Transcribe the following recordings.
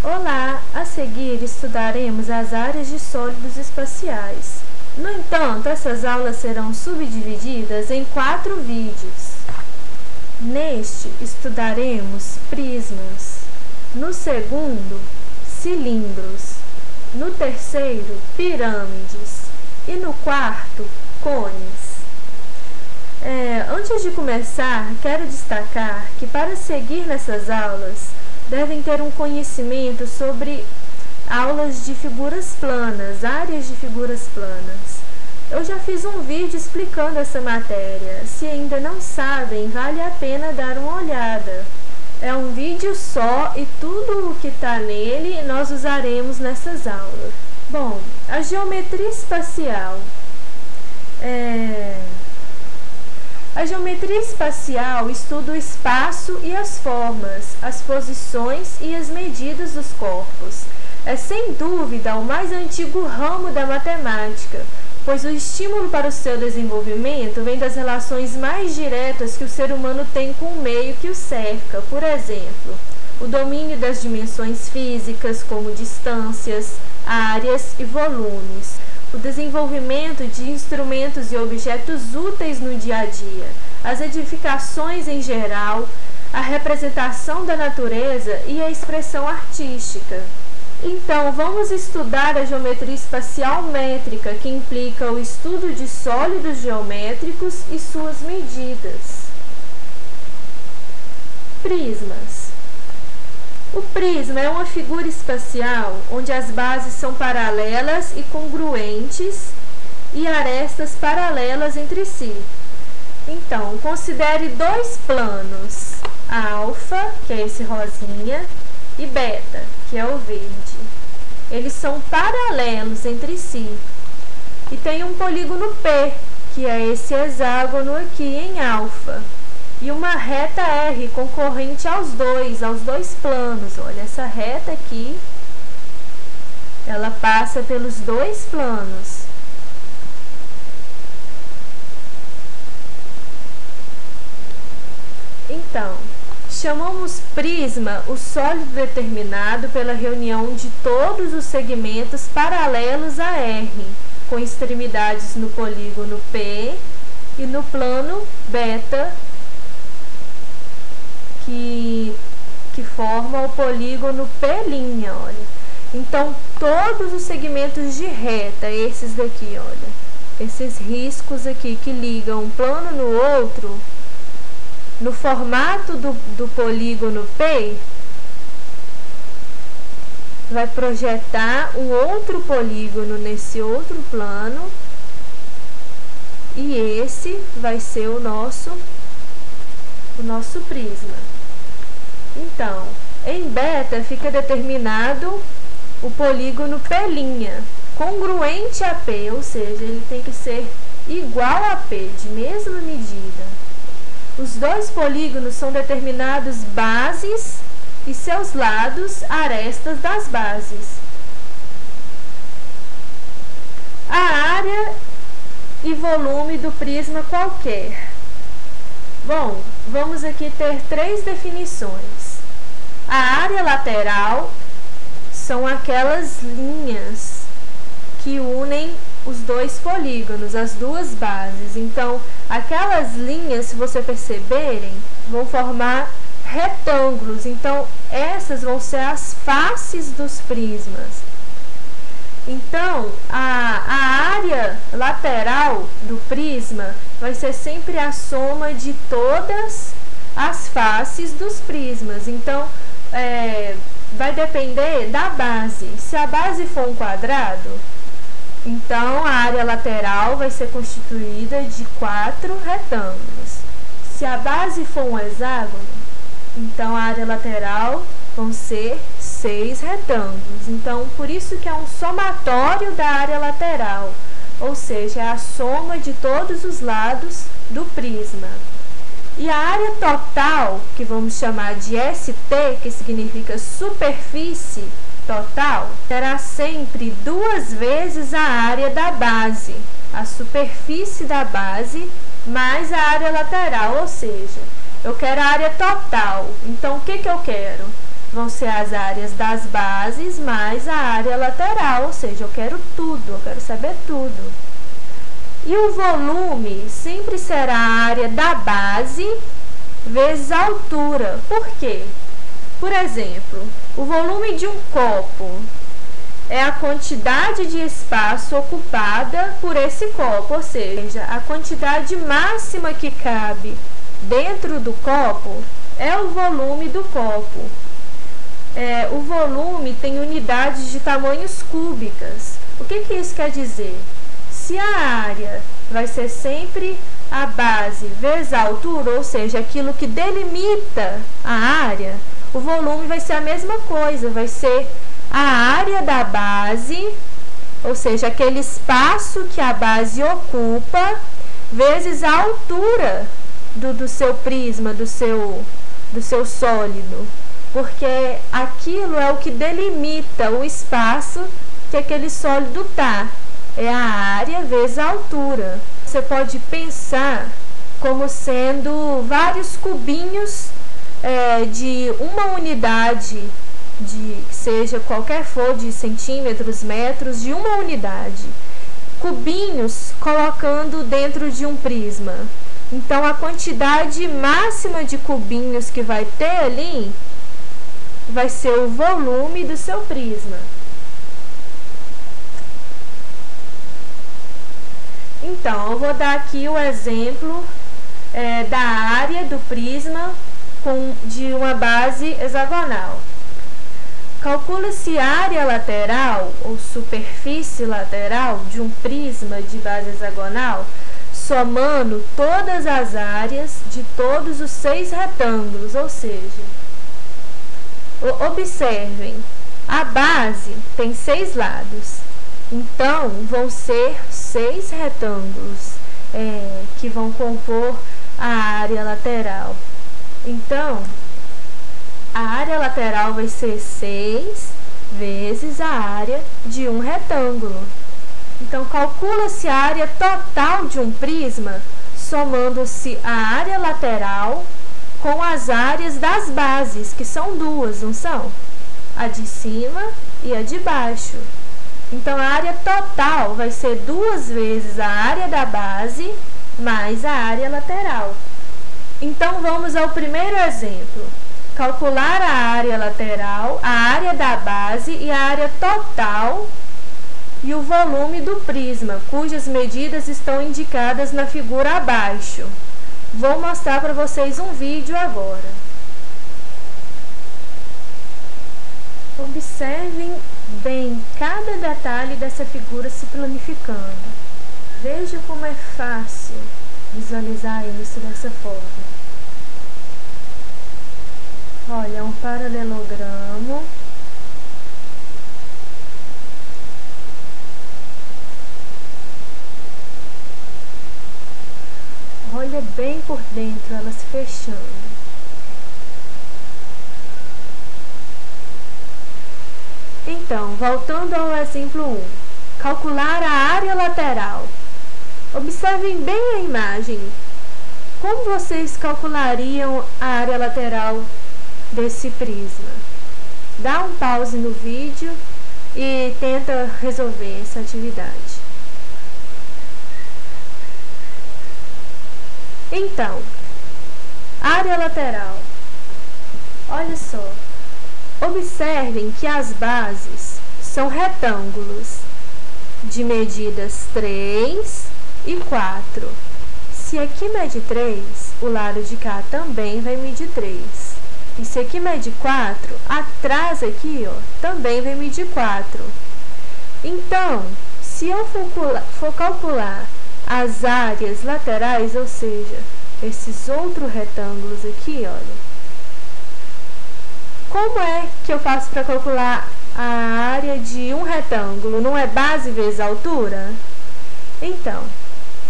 Olá! A seguir estudaremos as áreas de sólidos espaciais. No entanto, essas aulas serão subdivididas em 4 vídeos. Neste, estudaremos prismas. No segundo, cilindros. No terceiro, pirâmides. E no quarto, cones. Antes de começar, quero destacar que para seguir nessas aulas, devem ter um conhecimento sobre aulas de figuras planas, áreas de figuras planas. Eu já fiz um vídeo explicando essa matéria. Se ainda não sabem, vale a pena dar uma olhada. É um vídeo só e tudo o que está nele nós usaremos nessas aulas. Bom, a geometria espacial. A geometria espacial estuda o espaço e as formas, as posições e as medidas dos corpos. É sem dúvida o mais antigo ramo da matemática, pois o estímulo para o seu desenvolvimento vem das relações mais diretas que o ser humano tem com o meio que o cerca. Por exemplo, o domínio das dimensões físicas, como distâncias, áreas e volumes. O desenvolvimento de instrumentos e objetos úteis no dia a dia, as edificações em geral, a representação da natureza e a expressão artística. Então, vamos estudar a geometria espacial métrica, que implica o estudo de sólidos geométricos e suas medidas. Prismas. O prisma é uma figura espacial onde as bases são paralelas e congruentes e arestas paralelas entre si. Então, considere 2 planos, alfa, que é esse rosinha, e beta, que é o verde. Eles são paralelos entre si. E tem um polígono P, que é esse hexágono aqui em alfa. E uma reta R concorrente aos dois planos. Olha, essa reta aqui, ela passa pelos 2 planos. Então, chamamos prisma o sólido determinado pela reunião de todos os segmentos paralelos a R, com extremidades no polígono P e no plano beta, que forma o polígono P', olha. Então, todos os segmentos de reta, esses daqui, olha, esses riscos aqui que ligam um plano no outro, no formato do polígono P, vai projetar um outro polígono nesse outro plano, e esse vai ser o nosso prisma. Então, em beta fica determinado o polígono P', congruente a P, ou seja, ele tem que ser igual a P, de mesma medida. Os 2 polígonos são determinados bases e seus lados arestas das bases. A área e volume do prisma qualquer. Bom, vamos aqui ter 3 definições. A área lateral são aquelas linhas que unem os 2 polígonos, as 2 bases. Então, aquelas linhas, se você perceberem, vão formar retângulos. Então, essas vão ser as faces dos prismas. Então, a área lateral do prisma vai ser sempre a soma de todas as faces dos prismas. Então, vai depender da base. Se a base for um quadrado, então a área lateral vai ser constituída de 4 retângulos. Se a base for um hexágono, então a área lateral vão ser 6 retângulos. Então, por isso que é um somatório da área lateral, ou seja, é a soma de todos os lados do prisma. E a área total, que vamos chamar de ST, que significa superfície total, será sempre 2 vezes a área da base, a superfície da base mais a área lateral, ou seja, eu quero a área total. Então, o que eu quero? vão ser as áreas das bases mais a área lateral, ou seja, eu quero tudo, eu quero saber tudo. E o volume sempre será a área da base vezes a altura. Por quê? Por exemplo, o volume de um copo é a quantidade de espaço ocupada por esse copo, ou seja, a quantidade máxima que cabe dentro do copo é o volume do copo. O volume tem unidades de tamanhos cúbicas. O que isso quer dizer? Se a área vai ser sempre a base vezes a altura, ou seja, aquilo que delimita a área, o volume vai ser a mesma coisa, vai ser a área da base, ou seja, aquele espaço que a base ocupa, vezes a altura do seu prisma, do seu sólido, porque aquilo é o que delimita o espaço que aquele sólido está. É a área vezes a altura. Você pode pensar como sendo vários cubinhos de uma unidade, seja qualquer for, de centímetros, metros, de uma unidade. Cubinhos colocando dentro de um prisma. Então, a quantidade máxima de cubinhos que vai ter ali vai ser o volume do seu prisma. Então, eu vou dar aqui o exemplo da área do prisma de uma base hexagonal. Calcula-se a área lateral ou superfície lateral de um prisma de base hexagonal, somando todas as áreas de todos os 6 retângulos, ou seja, observem, a base tem 6 lados, então vão ser 6 retângulos que vão compor a área lateral. Então, a área lateral vai ser 6 vezes a área de um retângulo. Então, calcula-se a área total de um prisma, somando-se a área lateral com as áreas das bases, que são 2, não são? A de cima e a de baixo. Então, a área total vai ser 2 vezes a área da base mais a área lateral. Então, vamos ao primeiro exemplo. Calcular a área lateral, a área da base e a área total e o volume do prisma, cujas medidas estão indicadas na figura abaixo. Vou mostrar para vocês um vídeo agora. Observem bem cada detalhe dessa figura se planificando. Veja como é fácil visualizar isso dessa forma. Olha, é um paralelogramo. Olha bem por dentro, ela se fechando. Então, voltando ao exemplo 1, calcular a área lateral. Observem bem a imagem. Como vocês calculariam a área lateral desse prisma? Dá um pause no vídeo e tenta resolver essa atividade. Então, área lateral. Olha só. Observem que as bases são retângulos de medidas 3 e 4. Se aqui mede 3, o lado de cá também vai medir 3. E se aqui mede 4, atrás aqui, também vai medir 4. Então, se eu for calcular as áreas laterais, ou seja, esses outros retângulos aqui, olha. Como é que eu faço para calcular a área de um retângulo? Não é base vezes altura? Então,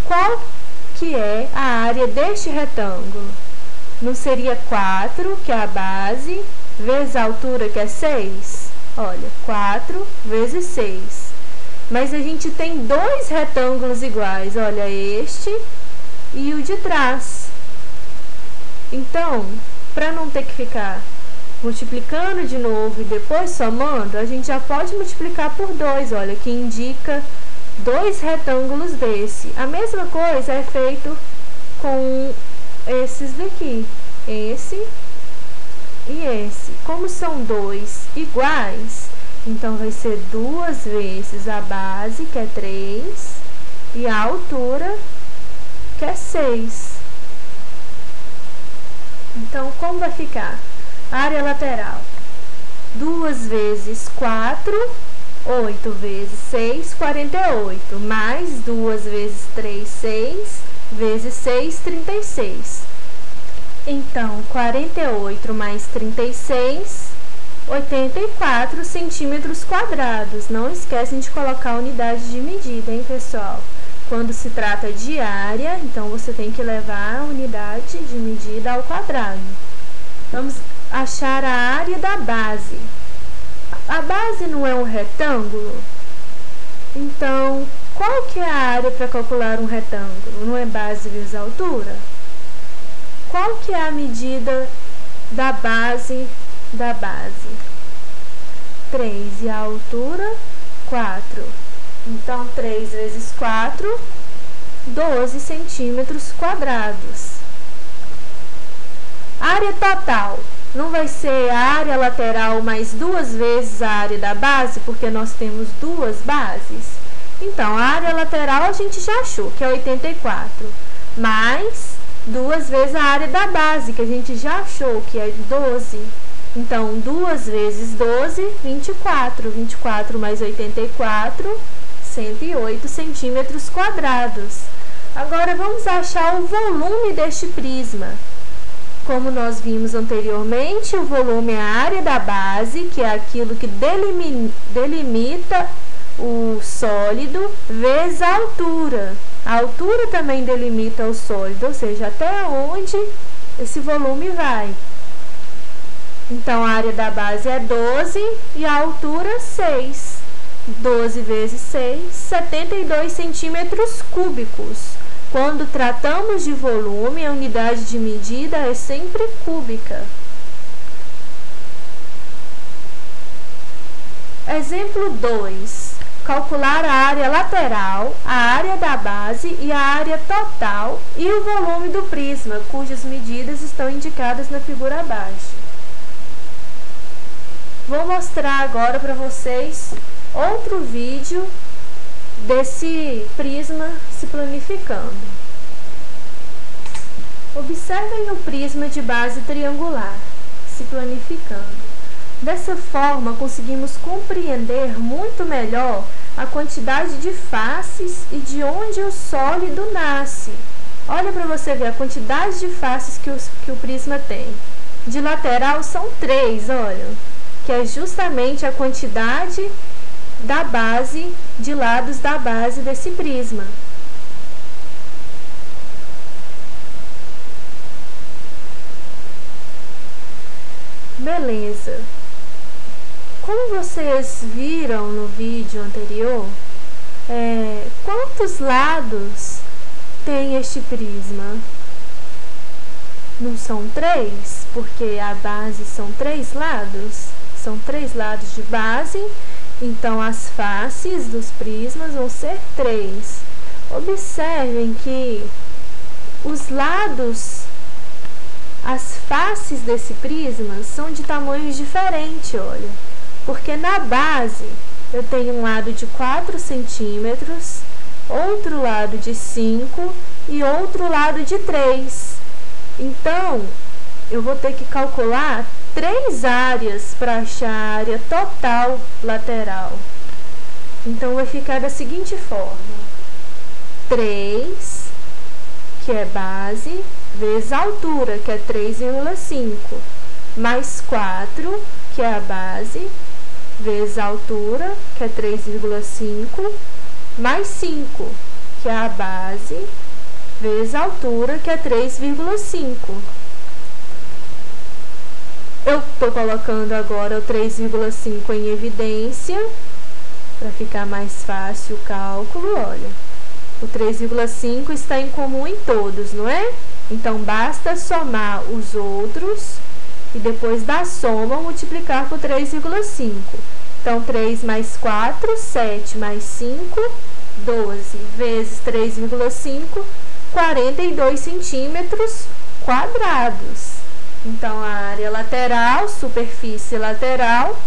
qual que é a área deste retângulo? Não seria 4, que é a base, vezes a altura, que é 6? Olha, 4 vezes 6. Mas a gente tem 2 retângulos iguais, olha, este e o de trás. Então, para não ter que ficar multiplicando de novo e depois somando, a gente já pode multiplicar por 2, olha, que indica 2 retângulos desse. A mesma coisa é feito com esses daqui, esse e esse. Como são 2 iguais, então vai ser 2 vezes a base, que é 3, e a altura, que é 6. Então, como vai ficar? Área lateral, 2 vezes 4, 8 vezes 6, 48, mais 2 vezes 3, 6, vezes 6, 36. Então, 48 mais 36, 84 centímetros quadrados. Não esquecem de colocar a unidade de medida, hein, pessoal? Quando se trata de área, então você tem que levar a unidade de medida ao quadrado. Vamos achar a área da base. A base não é um retângulo? Então, qual que é a área para calcular um retângulo? Não é base vezes altura? Qual que é a medida da base da base? 3 e a altura, 4. Então, 3 vezes 4, 12 centímetros quadrados. Área total. Não vai ser a área lateral mais 2 vezes a área da base, porque nós temos 2 bases. Então, a área lateral a gente já achou, que é 84. Mais 2 vezes a área da base, que a gente já achou, que é 12. Então, 2 vezes 12, 24. 24 mais 84, 108 centímetros quadrados. Agora, vamos achar o volume deste prisma. Como nós vimos anteriormente, o volume é a área da base, que é aquilo que delimita o sólido, vezes a altura. A altura também delimita o sólido, ou seja, até onde esse volume vai. Então, a área da base é 12 e a altura 6. 12 vezes 6, 72 centímetros cúbicos. Quando tratamos de volume, a unidade de medida é sempre cúbica. Exemplo 2. Calcular a área lateral, a área da base e a área total e o volume do prisma, cujas medidas estão indicadas na figura abaixo. Vou mostrar agora para vocês outro vídeo desse prisma se planificando. Observem o prisma de base triangular se planificando. Dessa forma, conseguimos compreender muito melhor a quantidade de faces e de onde o sólido nasce. Olha para você ver a quantidade de faces que o prisma tem. De lateral são 3, olha, que é justamente a quantidade da base, de lados da base desse prisma. Beleza. Como vocês viram no vídeo anterior, quantos lados tem este prisma? Não são 3, porque a base são 3 lados. São 3 lados de base. Então, as faces dos prismas vão ser 3. Observem que os lados, as faces desse prisma são de tamanhos diferentes, olha. Porque na base eu tenho um lado de 4 centímetros, outro lado de 5 e outro lado de 3. Então, eu vou ter que calcular 3 áreas para achar a área total lateral. Então, vai ficar da seguinte forma: 3, que é base, vezes a altura, que é 3,5, mais 4, que é a base, vezes a altura, que é 3,5, mais 5, que é a base, vezes a altura, que é 3,5. Eu estou colocando agora o 3,5 em evidência, para ficar mais fácil o cálculo, olha. O 3,5 está em comum em todos, não é? Então, basta somar os outros e depois da soma multiplicar por 3,5. Então, 3 mais 4, 7 mais 5, 12, vezes 3,5, 42 centímetros quadrados. Então, a área lateral, superfície lateral,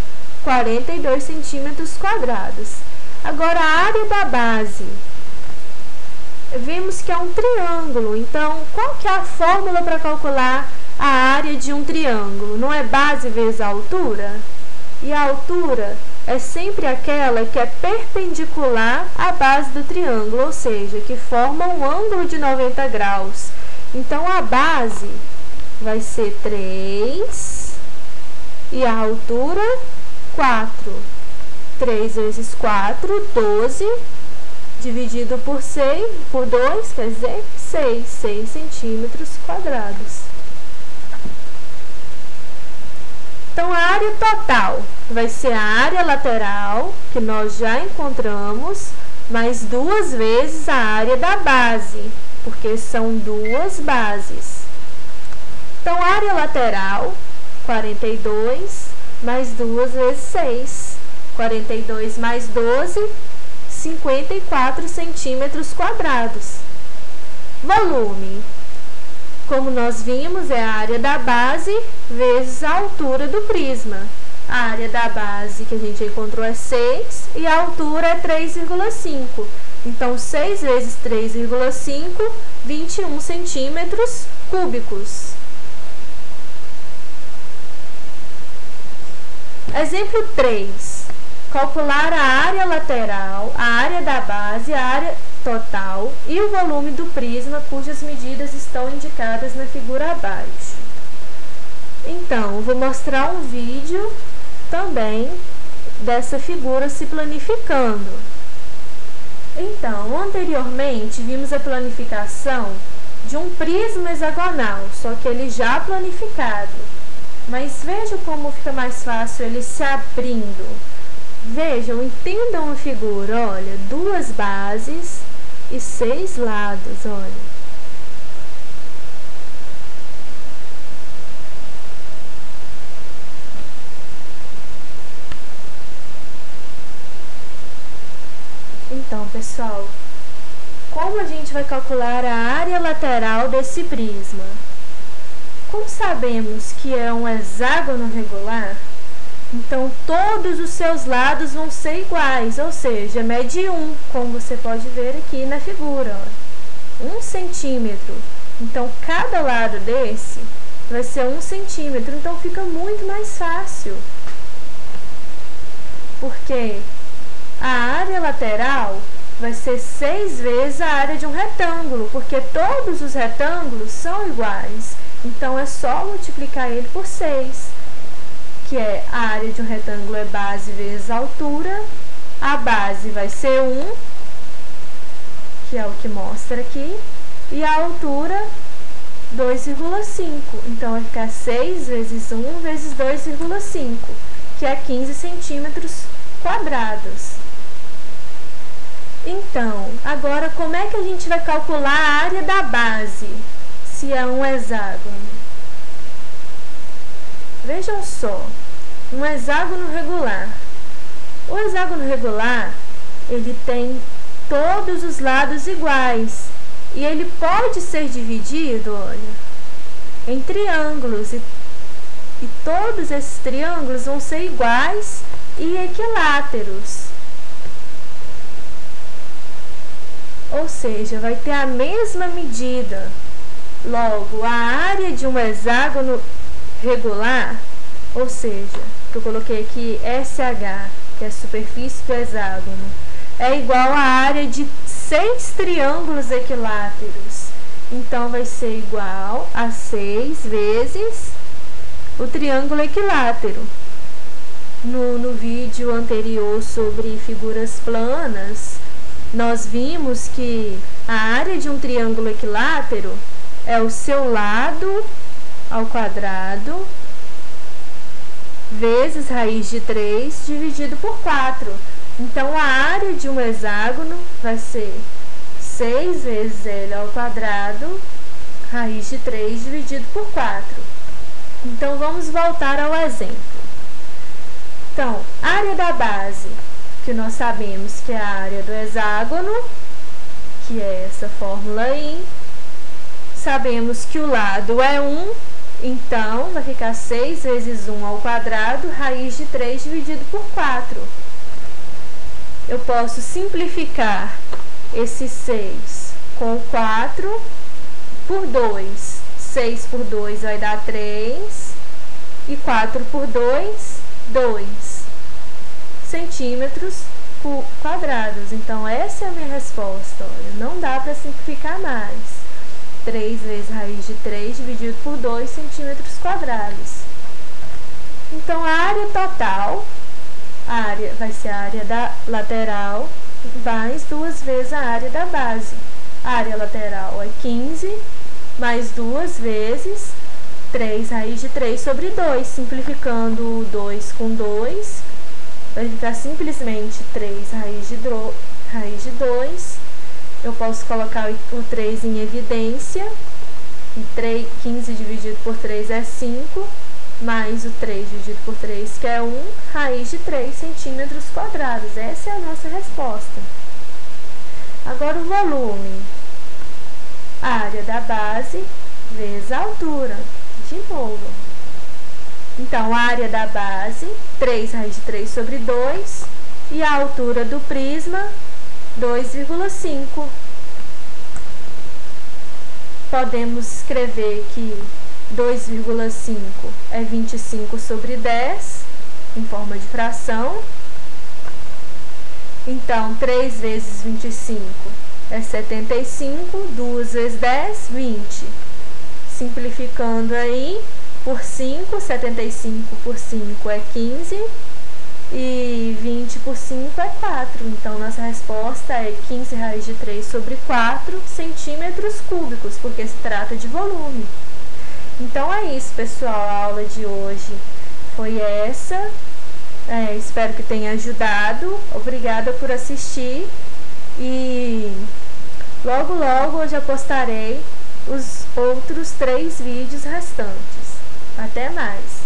42 centímetros quadrados. Agora, a área da base. Vimos que é um triângulo, então, qual que é a fórmula para calcular a área de um triângulo? Não é base vezes a altura? E a altura é sempre aquela que é perpendicular à base do triângulo, ou seja, que forma um ângulo de 90 graus. Então, a base vai ser 3 e a altura 4. 3 vezes 4, 12, dividido por 2, quer dizer 6 centímetros quadrados. Então, a área total vai ser a área lateral, que nós já encontramos, mais 2 vezes a área da base, porque são 2 bases. Então, a área lateral, 42, mais 2 vezes 6. 42 mais 12, 54 centímetros quadrados. Volume, como nós vimos, é a área da base vezes a altura do prisma. A área da base que a gente encontrou é 6 e a altura é 3,5. Então, 6 vezes 3,5, 21 centímetros cúbicos. Exemplo 3. Calcular a área lateral, a área da base, a área total e o volume do prisma, cujas medidas estão indicadas na figura abaixo. Então, vou mostrar um vídeo também dessa figura se planificando. Então, anteriormente, vimos a planificação de um prisma hexagonal, só que ele já planificado. Mas vejam como fica mais fácil ele se abrindo. Vejam, entendam a figura, olha, 2 bases e 6 lados, olha. Então, pessoal, como a gente vai calcular a área lateral desse prisma? Como sabemos que é um hexágono regular, então todos os seus lados vão ser iguais, ou seja, mede 1, como você pode ver aqui na figura, ó, 1 centímetro. Então, cada lado desse vai ser 1 centímetro, então fica muito mais fácil. Porque a área lateral vai ser 6 vezes a área de um retângulo, porque todos os retângulos são iguais. Então, é só multiplicar ele por 6, que é a área de um retângulo é base vezes altura. A base vai ser 1, que é o que mostra aqui, e a altura 2,5. Então, vai ficar 6 vezes 1 vezes 2,5, que é 15 centímetros quadrados. Então, agora, como é que a gente vai calcular a área da base, se é um hexágono? Vejam só, um hexágono regular. O hexágono regular, ele tem todos os lados iguais. E ele pode ser dividido, olha, em triângulos. E todos esses triângulos vão ser iguais e equiláteros. Ou seja, vai ter a mesma medida. Logo, a área de um hexágono regular, ou seja, que eu coloquei aqui SH, que é a superfície do hexágono, é igual à área de 6 triângulos equiláteros. Então, vai ser igual a 6 vezes o triângulo equilátero. No vídeo anterior sobre figuras planas, nós vimos que a área de um triângulo equilátero é o seu lado ao quadrado vezes raiz de 3 dividido por 4. Então, a área de um hexágono vai ser 6 vezes L ao quadrado, raiz de 3 dividido por 4. Então, vamos voltar ao exemplo. Então, área da base, que nós sabemos que é a área do hexágono, que é essa fórmula aí. Sabemos que o lado é 1, então vai ficar 6 vezes 1 ao quadrado, raiz de 3 dividido por 4. Eu posso simplificar esse 6 com 4 por 2. 6 por 2 vai dar 3 e 4 por 2, 2 centímetros quadrados. Então, essa é a minha resposta. Olha, não dá para simplificar mais. 3 vezes raiz de 3 dividido por 2 centímetros quadrados. Então, a área total, vai ser a área da lateral, mais 2 vezes a área da base. A área lateral é 15, mais 2 vezes 3 raiz de 3 sobre 2. Simplificando 2 com 2, vai ficar simplesmente 3 raiz de 2. Eu posso colocar o 3 em evidência. E 15 dividido por 3 é 5, mais o 3 dividido por 3, que é 1, raiz de 3 centímetros quadrados. Essa é a nossa resposta. Agora o volume. A área da base vezes a altura. De novo. Então, a área da base, 3 raiz de 3 sobre 2, e a altura do prisma, 2,5. Podemos escrever que 2,5 é 25 sobre 10, em forma de fração. Então, 3 vezes 25 é 75, 2 vezes 10, 20. Simplificando aí, por 5, 75 por 5 é 15, e 20 por 5 é 4. Então, nossa resposta é 15 raiz de 3 sobre 4 centímetros cúbicos, porque se trata de volume. Então, é isso, pessoal. A aula de hoje foi essa. Espero que tenha ajudado. Obrigada por assistir. E logo, logo eu já postarei os outros 3 vídeos restantes. Até mais!